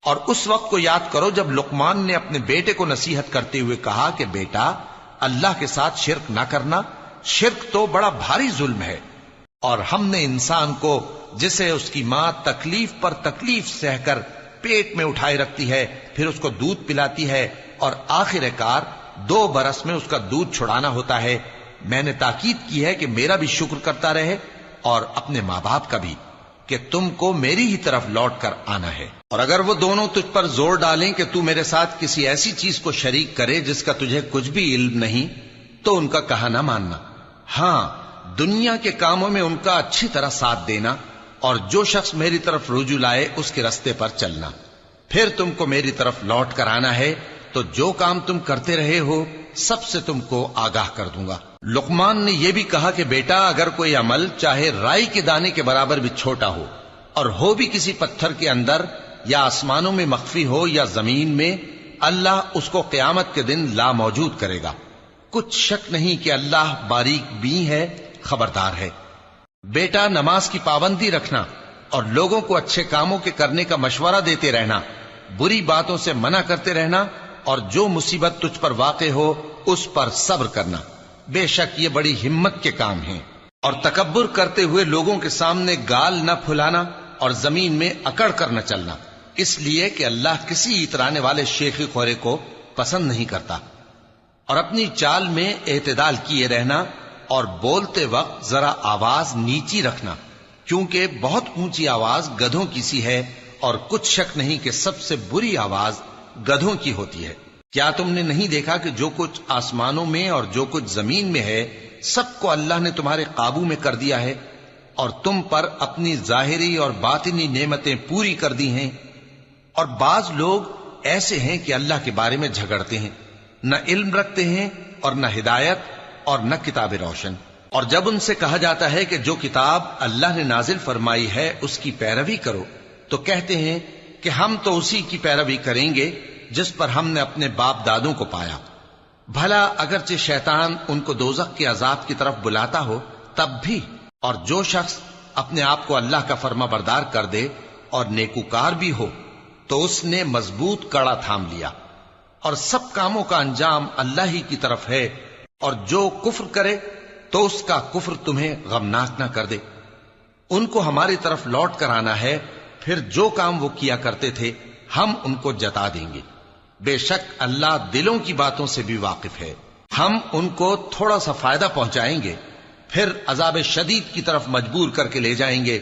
اور اس وقت کو یاد کرو جب لقمان نے اپنے بیٹے کو نصیحت کرتے ہوئے کہا کہ بیٹا اللہ کے ساتھ شرک نہ کرنا، شرک تو بڑا بھاری ظلم ہے، اور ہم نے انسان کو جسے اس کی ماں تکلیف پر تکلیف سہ کر پیٹ میں اٹھائے رکھتی ہے، پھر اس کو دودھ پلاتی ہے اور آخر کار 2 برس میں اس کا دودھ چھڑانا ہوتا ہے، میں نے تاکید کی ہے کہ میرا بھی شکر کرتا رہے اور اپنے ماں باپ کا بھی، کہ تم کو میری ہی طرف لوٹ کر آنا ہے۔ اور اگر وہ دونوں تجھ پر زور ڈالیں کہ تو میرے ساتھ کسی ایسی چیز کو شریک کرے جس کا تجھے کچھ بھی علم نہیں، تو ان کا کہا نہ ماننا، ہاں دنیا کے کاموں میں ان کا اچھی طرح ساتھ دینا، اور جو شخص میری طرف رجوع لائے اس کے رستے پر چلنا، پھر تم کو میری طرف لوٹ کر آنا ہے، تو جو کام تم کرتے رہے ہو سب سے تم کو آگاہ کر دوں گا۔ لقمان نے یہ بھی کہا کہ بیٹا اگر کوئی عمل چاہے رائی کے دانے کے برابر بھی چھوٹا ہو، اور ہو بھی کسی پتھر کے اندر یا آسمانوں میں مخفی ہو یا زمین میں، اللہ اس کو قیامت کے دن لا موجود کرے گا۔ کچھ شک نہیں کہ اللہ باریک بین ہے، خبردار ہے۔ بیٹا نماز کی پابندی رکھنا اور لوگوں کو اچھے کاموں کے کرنے کا مشورہ دیتے رہنا، بری باتوں سے منع کرتے رہنا، اور جو مصیبت تجھ پر واقع ہو اس پر صبر کرنا، بے شک یہ بڑی ہمت کے کام ہیں۔ اور تکبر کرتے ہوئے لوگوں کے سامنے گال نہ پھلانا اور زمین میں اکڑ کر نہ چلنا، اس لیے کہ اللہ کسی اترانے والے شیخی خورے کو پسند نہیں کرتا۔ اور اپنی چال میں اعتدال کیے رہنا، اور بولتے وقت ذرا آواز نیچی رکھنا، کیونکہ بہت اونچی آواز گدھوں کی سی ہے، اور کچھ شک نہیں کہ سب سے بری آواز گدھوں کی ہوتی ہے۔ کیا تم نے نہیں دیکھا کہ جو کچھ آسمانوں میں اور جو کچھ زمین میں ہے سب کو اللہ نے تمہارے قابو میں کر دیا ہے، اور تم پر اپنی ظاہری اور باطنی نعمتیں پوری کر دی ہیں؟ اور بعض لوگ ایسے ہیں کہ اللہ کے بارے میں جھگڑتے ہیں، نہ علم رکھتے ہیں اور نہ ہدایت اور نہ کتاب روشن۔ اور جب ان سے کہا جاتا ہے کہ جو کتاب اللہ نے نازل فرمائی ہے اس کی پیروی کرو، تو کہتے ہیں کہ ہم تو اسی کی پیروی کریں گے جس پر ہم نے اپنے باپ دادوں کو پایا۔ بھلا اگرچہ شیطان ان کو دوزخ کے عذاب کی طرف بلاتا ہو تب بھی، اور جو شخص اپنے آپ کو اللہ کا فرما بردار کر دے اور نیکوکار بھی ہو تو اس نے مضبوط کڑا تھام لیا، اور سب کاموں کا انجام اللہ ہی کی طرف ہے۔ اور جو کفر کرے تو اس کا کفر تمہیں غمناک نہ کر دے۔ ان کو ہماری طرف لوٹ کر آنا ہے، پھر جو کام وہ کیا کرتے تھے ہم ان کو جتا دیں گے۔ بے شک اللہ دلوں کی باتوں سے بھی واقف ہے۔ ہم ان کو تھوڑا سا فائدہ پہنچائیں گے، پھر عذاب شدید کی طرف مجبور کر کے لے جائیں گے،